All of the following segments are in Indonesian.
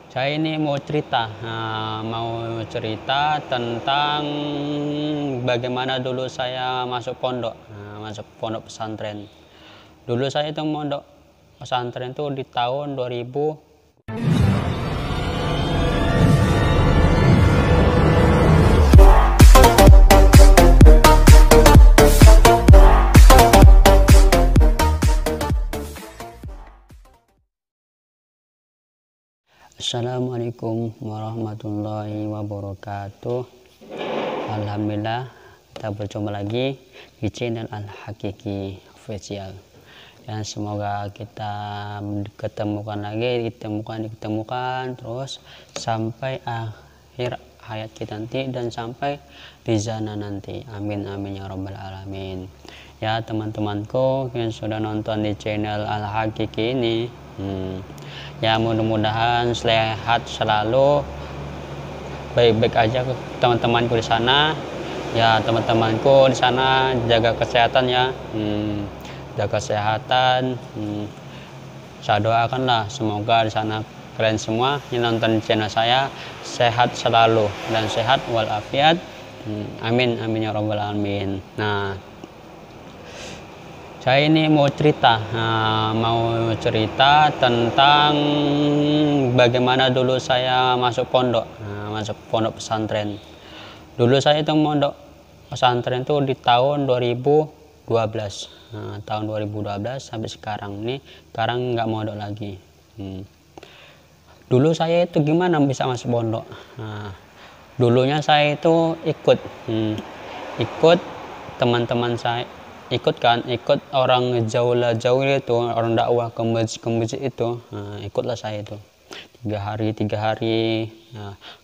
Saya ini mau cerita, tentang bagaimana dulu saya masuk pondok, masuk pondok pesantren. Dulu saya itu mondok pesantren itu di tahun 2000. Assalamualaikum warahmatullahi wabarakatuh. Alhamdulillah, kita berjumpa lagi di channel Al-Hakiki Official. Dan semoga kita ditemukan terus sampai akhir hayat kita nanti dan sampai di sana nanti. Amin amin ya rabbal alamin. Ya teman-temanku yang sudah nonton di channel Al-Hakiki ini, ya mudah-mudahan sehat selalu, baik-baik aja teman-temanku di sana. Ya teman-temanku di sana jaga kesehatan ya, jaga kesehatan. Saya doakanlah semoga di sana kalian semua yang nonton channel saya sehat selalu dan sehat walafiat. Amin amin ya rabbal alamin. Nah, saya ini mau cerita tentang bagaimana dulu saya masuk pondok pesantren. Dulu saya itu mondok pesantren itu di tahun 2012. Tahun 2012 sampai sekarang nggak mondok lagi. Dulu saya itu gimana bisa masuk pondok? Dulunya saya itu ikut teman-teman saya, ikut orang jauh itu, orang dakwah ke masjid itu. Ikutlah saya itu 3 hari.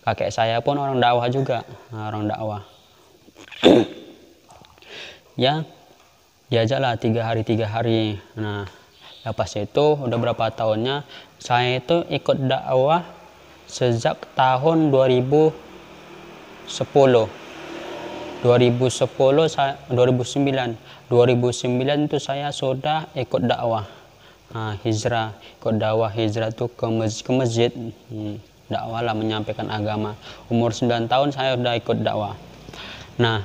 Kakek saya pun orang dakwah juga, orang dakwah. Ya diajaklah 3 hari. Nah lepas itu udah berapa tahunnya saya itu ikut dakwah sejak tahun 2009 itu saya sudah ikut dakwah, hijrah tuh ke masjid, dakwah lah, menyampaikan agama. Umur 9 tahun saya udah ikut dakwah. Nah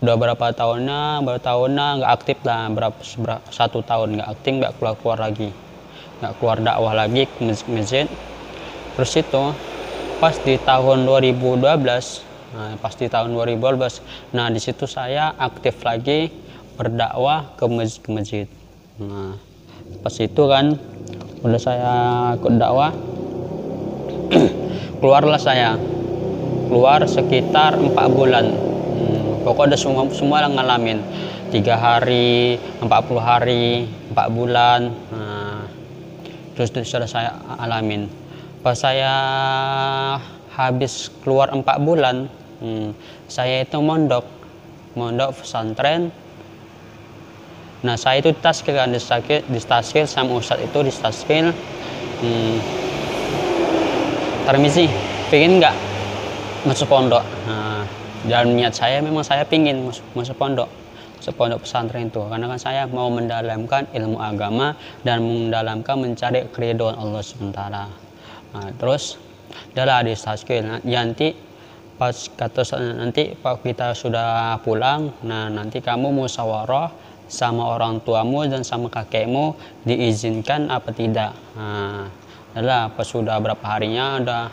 udah berapa tahunnya nggak aktif lah, 1 tahun nggak aktif, nggak keluar lagi, nggak keluar dakwah lagi ke masjid. Terus itu pas di tahun 2012, nah di situ saya aktif lagi berdakwah ke masjid. Nah pas itu kan udah saya ikut dakwah, keluar sekitar 4 bulan. Pokoknya semua ngalamin 3 hari, 40 hari, 4 bulan. Terus sudah saya alamin. Pas saya habis keluar 4 bulan, saya itu mondok pesantren. Nah saya itu distaskil sama ustadz itu, permisi, pengen nggak masuk pondok? Dan niat saya memang saya pingin masuk pondok pesantren itu, karena kan saya mau mendalamkan ilmu agama dan mencari keridhaan Allah SWT. Terus adalah distaskil. Nanti pas kita sudah pulang, nah nanti kamu musyawarah sama orang tuamu dan sama kakekmu diizinkan apa tidak. Adalah pas sudah berapa harinya udah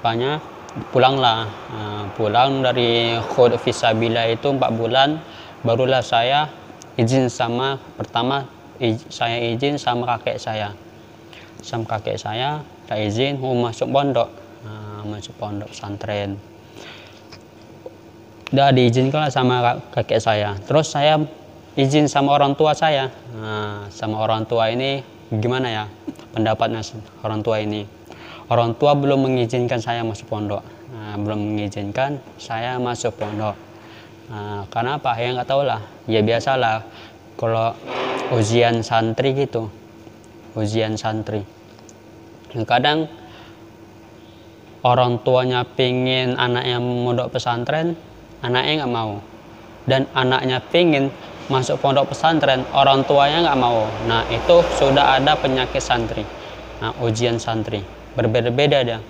banyak pulanglah. Pulang dari khud fisabilillah itu 4 bulan, barulah saya izin sama kakek saya. Saya izin mau masuk pondok pesantren. Udah diizinkan sama kakek saya. Terus saya izin sama orang tua saya. Sama orang tua ini gimana ya pendapatnya orang tua ini? Orang tua belum mengizinkan saya masuk pondok. Karena apa? Ya nggak tahu lah. Ya biasalah kalau ujian santri gitu. Kadang orang tuanya pingin anaknya mondok pesantren, anaknya nggak mau. Dan anaknya pingin masuk pondok pesantren, orang tuanya nggak mau. Nah itu sudah ada penyakit santri, ujian santri. berbeda-beda dia.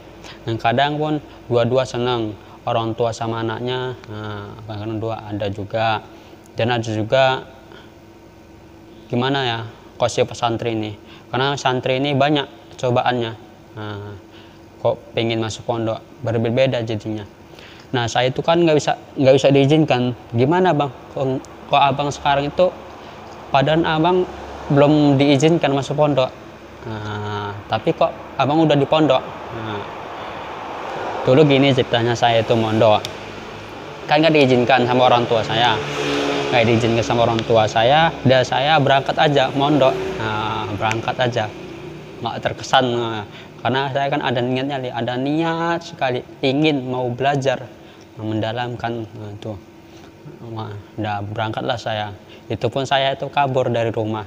Dan kadang pun dua-dua senang, orang tua sama anaknya, kadang dua ada juga. Dan ada juga gimana ya, konsep pesantren ini, karena santri ini banyak cobaannya. Kok pengen masuk pondok berbeda jadinya. Nah saya itu kan nggak bisa diizinkan. Gimana bang? Kok abang sekarang itu, padahal abang belum diizinkan masuk pondok. Tapi kok abang udah di pondok. Dulu gini ceritanya, saya itu mondok kan nggak diizinkan sama orang tua saya, dan saya berangkat aja mondok. Berangkat aja, nggak terkesan. Karena saya kan ada niat sekali ingin mau belajar, mendalamkan. Udah berangkatlah saya. Itu pun saya itu kabur dari rumah,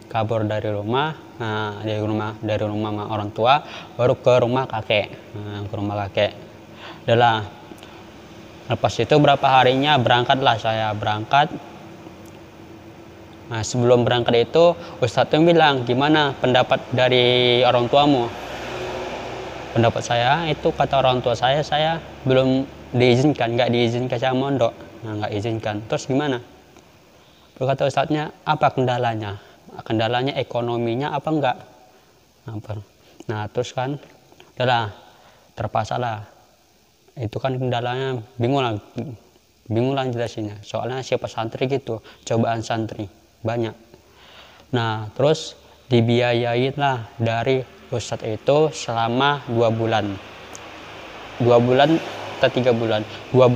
dari rumah sama orang tua, baru ke rumah kakek. Adalah lepas itu berapa harinya berangkatlah saya. Nah sebelum berangkat itu Ustadz tuh bilang, gimana pendapat dari orang tuamu? Pendapat saya itu, kata orang tua saya belum diizinkan, nggak diizinkan saya mondok. Nggak izinkan. Terus gimana? Berkata Ustadznya, apa kendalanya? Kendalanya ekonominya apa enggak? Nah terus kan udahlah, terpaksa lah. Itu kan kendalanya, bingung lah jelasinnya, soalnya siapa santri gitu, cobaan santri banyak. Nah terus dibiayain lah dari Ustadz itu selama 2 bulan atau 3 bulan, 2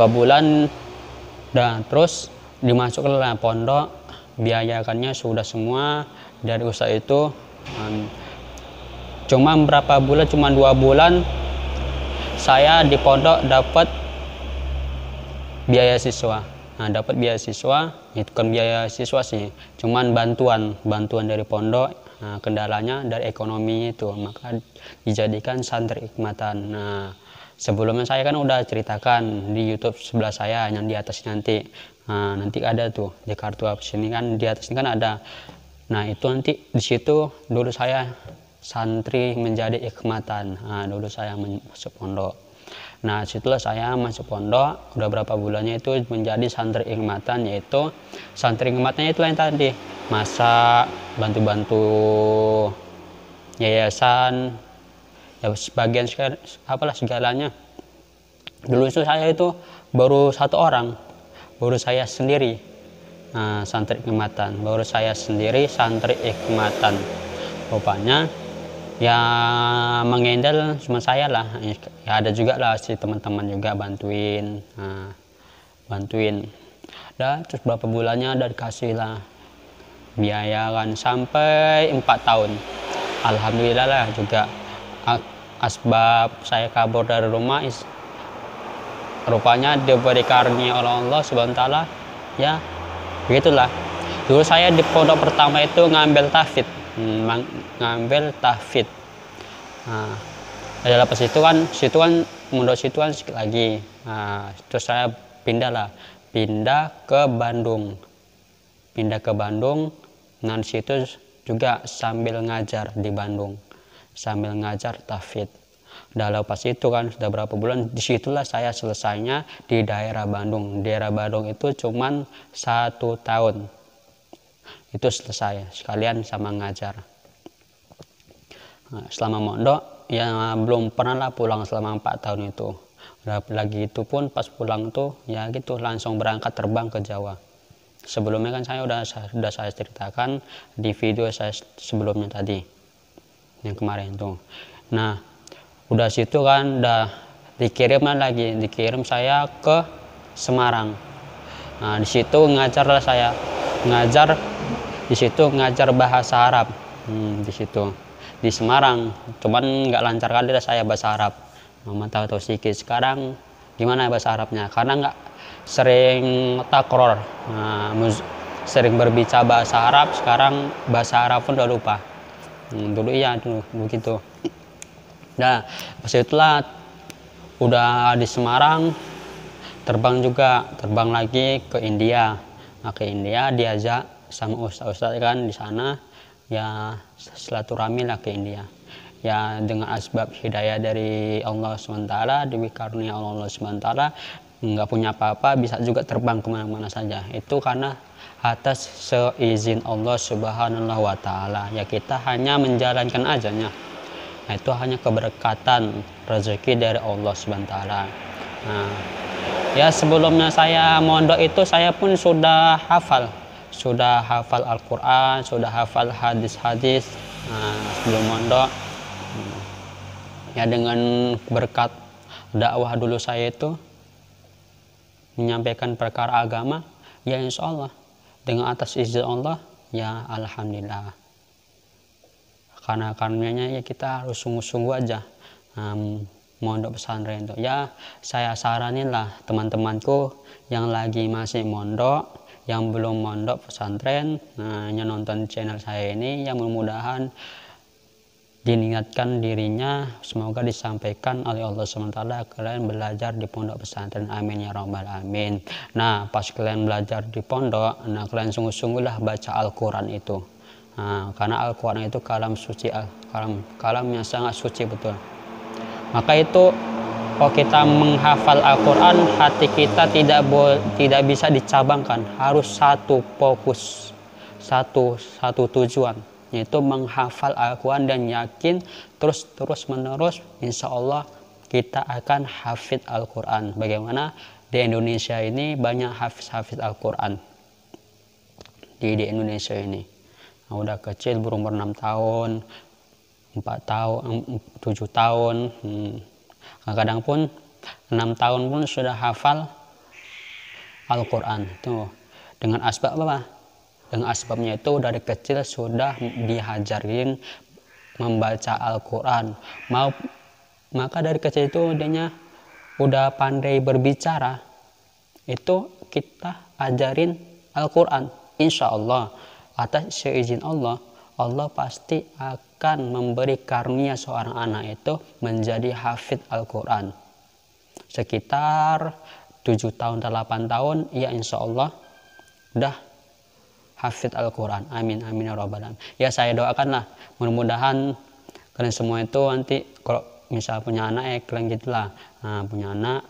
bulan. Dan terus dimasukkanlah pondok, biayakannya sudah semua dari Ustadz itu. Cuma berapa bulan, cuma 2 bulan saya di pondok dapat biaya siswa. Dapat biaya siswa, itu kan biaya siswa sih, cuman bantuan dari pondok. Kendalanya dari ekonomi itu, maka dijadikan santri hikmatan. Sebelumnya saya kan udah ceritakan di YouTube sebelah saya yang di atas nanti. Nanti ada tuh di kartu sini kan, di atas ini kan ada. Nah itu nanti di situ dulu saya santri menjadi hikmatan. Dulu saya masuk pondok. Nah situlah saya masuk pondok, udah berapa bulannya itu menjadi santri hikmatan, yaitu santri hikmatannya itu yang tadi masak, bantu-bantu yayasan, ya sebagian apalah segalanya. Dulu itu saya itu baru 1 orang, baru saya sendiri santri hikmatan, santri hikmatan. Rupanya ya mengendal cuma saya lah, ya ada juga lah si teman-teman juga bantuin. Dan terus berapa bulannya udah dikasih lah biaya kan, sampai 4 tahun. Alhamdulillah lah juga asbab saya kabur dari rumah rupanya diberi karunia oleh Allah Subhanahu wa taala. Ya begitulah. Dulu saya di pondok pertama itu ngambil tahfidz. Adalah pas situ kan pondok situ kan sedikit lagi. Terus saya pindah ke Bandung. Nah di situ juga sambil ngajar di Bandung, sambil ngajar tahfidz. Udah pas itu kan sudah berapa bulan, disitulah saya selesainya di daerah Bandung. Daerah Bandung itu cuman 1 tahun itu selesai sekalian sama ngajar. Selama mondok ya belum pernah lah pulang selama 4 tahun itu. Udah lagi itu pun pas pulang tuh ya gitu langsung berangkat terbang ke Jawa. Sebelumnya kan saya udah saya ceritakan di video saya sebelumnya tadi yang kemarin tuh. Nah udah situ kan udah dikirim saya ke Semarang. Nah di situ ngajarlah saya ngajar bahasa Arab. Di situ di Semarang, cuman nggak lancar kali lah saya bahasa Arab. Mama tahu sedikit. Sekarang gimana bahasa Arabnya, karena nggak sering takror, sering berbicara bahasa Arab. Sekarang bahasa Arab pun udah lupa. Dulu begitu. Nah pas itulah udah di Semarang, terbang lagi ke India. Ke India diajak sama ustaz kan di sana ya silaturahmi lah ke India. Ya dengan asbab hidayah dari Allah SWT, demi karunia Allah SWT, nggak punya apa-apa bisa juga terbang kemana-mana saja. Itu karena atas seizin Allah Subhanahu wa Ta'ala. Ya kita hanya menjalankan ajanya. Nah, itu hanya keberkatan rezeki dari Allah Subhanahu wa Ta'ala. Nah, ya sebelumnya saya mondok itu saya pun sudah hafal Al-Quran, sudah hafal hadis-hadis sebelum mondok. Ya dengan berkat dakwah dulu saya itu menyampaikan perkara agama, ya insya Allah dengan atas izin Allah, ya alhamdulillah. Karena karenanya ya kita harus sungguh-sungguh aja mondok pesantren itu. Ya saya saranin lah teman-temanku yang lagi masih mondok, yang belum mondok pesantren, yang nonton channel saya ini, yang mudah-mudahan diniatkan dirinya, semoga disampaikan oleh Allah SWT kalian belajar di pondok pesantren, amin ya rabbal alamin. Nah pas kalian belajar di pondok, nah kalian sungguh-sungguhlah baca Al-Quran itu. Karena Al-Quran itu kalam suci, kalam yang sangat suci betul. Maka itu kalau kita menghafal Al-Quran, hati kita tidak bisa dicabangkan, harus satu fokus, satu tujuan, yaitu menghafal Al-Quran dan yakin terus menerus insya Allah kita akan hafid Al-Quran. Bagaimana di Indonesia ini banyak hafiz Al-Quran di Indonesia ini. Nah, udah kecil berumur 6 tahun, 4 tahun, 7 tahun, kadang pun 6 tahun pun sudah hafal Al-Quran. Tuh, dengan asbab apa? Dengan asbabnya itu dari kecil sudah dihajarin membaca Al-Quran. Maka dari kecil itu dia udah pandai berbicara. Itu kita ajarin Al-Quran. Insya Allah atas seizin Allah, Allah pasti akan memberi karunia seorang anak itu menjadi hafid Al-Quran. Sekitar 7 tahun, 8 tahun, ya insya Allah udah hafid Al-Quran. Amin, amin ya rabbal alamin. Ya saya doakanlah mudah-mudahan kalian semua itu nanti kalau misal punya anak kalian gitulah. Punya anak,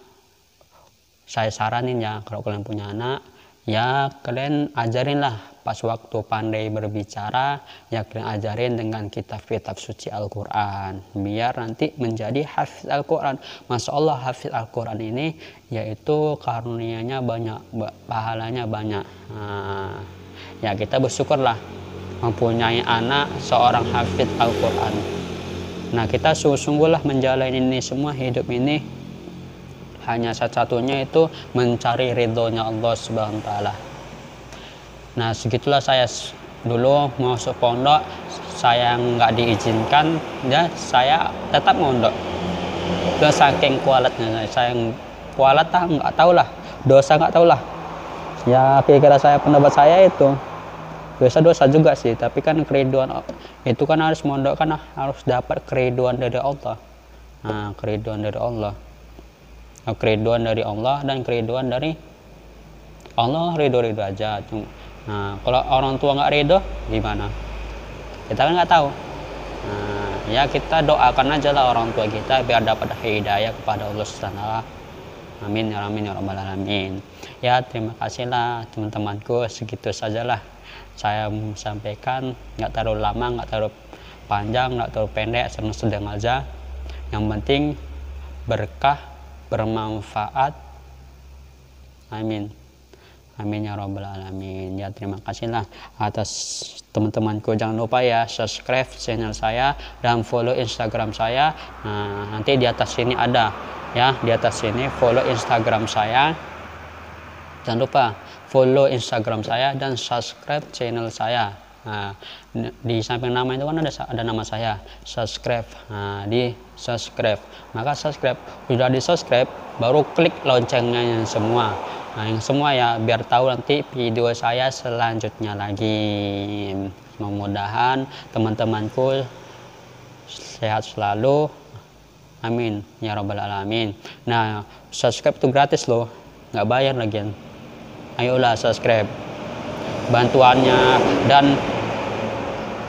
saya saranin ya kalau kalian punya anak, ya kalian ajarinlah pas waktu pandai berbicara, ya kalian ajarin dengan kitab-kitab suci Al-Quran, biar nanti menjadi hafiz Al-Quran. Masya Allah hafiz Al-Quran ini yaitu karunianya banyak, pahalanya banyak. Ya kita bersyukurlah mempunyai anak seorang hafid Al-Quran. Nah kita sungguh-sungguhlah menjalani ini semua, hidup ini hanya satu-satunya itu mencari ridhonya Allah Subhanahu wa Ta'ala. Nah segitulah saya dulu masuk pondok, saya nggak diizinkan, ya saya tetap mondok. Udah saking kualatnya, saya kualat nggak tahu lah, dosa nggak tahu lah. Ya kira-kira saya, pendapat saya itu dosa juga sih, tapi kan keriduan itu kan harus mondok kan harus dapat keriduan dari Allah. Nah keriduan dari Allah, keriduan dari Allah dan keriduan dari Allah, ridho aja. Nah kalau orang tua nggak ridho gimana, kita kan nggak tahu. Nah ya kita doakan aja lah orang tua kita biar dapat hidayah kepada Allah SWT. Amin ya rabbal alamin. Ya terima kasih lah teman-temanku, segitu sajalah saya sampaikan, nggak terlalu lama, nggak terlalu panjang, nggak terlalu pendek, sedang aja. Yang penting berkah, bermanfaat. Amin, amin ya rabbal alamin. Ya terima kasih lah atas teman-temanku. Jangan lupa ya subscribe channel saya dan follow Instagram saya. Nah, nanti di atas sini ada ya, di atas sini follow Instagram saya. Jangan lupa follow Instagram saya dan subscribe channel saya. Nah, di samping nama itu kan ada nama saya, subscribe. Nah, di subscribe, maka subscribe, sudah di subscribe baru klik loncengnya yang semua. Nah yang semua ya, biar tahu nanti video saya selanjutnya lagi. Mudah-mudahan teman-temanku sehat selalu, amin ya rabbal alamin. Nah subscribe itu gratis loh, nggak bayar lagian. Ayolah subscribe, bantuannya dan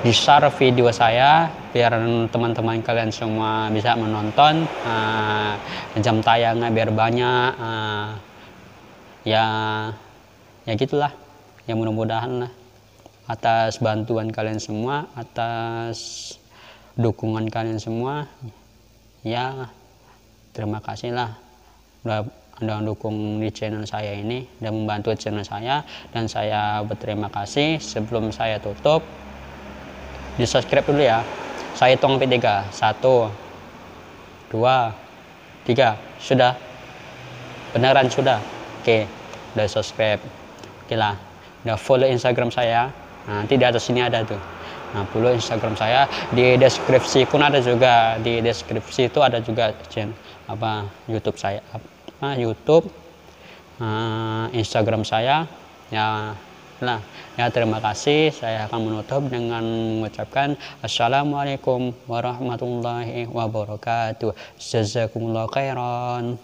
di-share video saya biar teman-teman kalian semua bisa menonton, jam tayangnya biar banyak, ya ya gitulah, ya mudah-mudahan lah, atas bantuan kalian semua, atas dukungan kalian semua, ya terima kasih lah udah dukung di channel saya ini dan membantu channel saya. Dan saya berterima kasih. Sebelum saya tutup, di subscribe dulu ya, saya hitung sampai 3, 1 2 3, sudah, beneran sudah, oke, udah subscribe, oke lah, udah follow Instagram saya, nanti di atas sini ada tuh. Nah, follow Instagram saya, di deskripsi pun ada juga, di deskripsi itu ada juga channel YouTube saya, YouTube, Instagram saya, ya. Nah, ya terima kasih. Saya akan menutup dengan mengucapkan assalamualaikum warahmatullahi wabarakatuh. Jazakumullah khairan.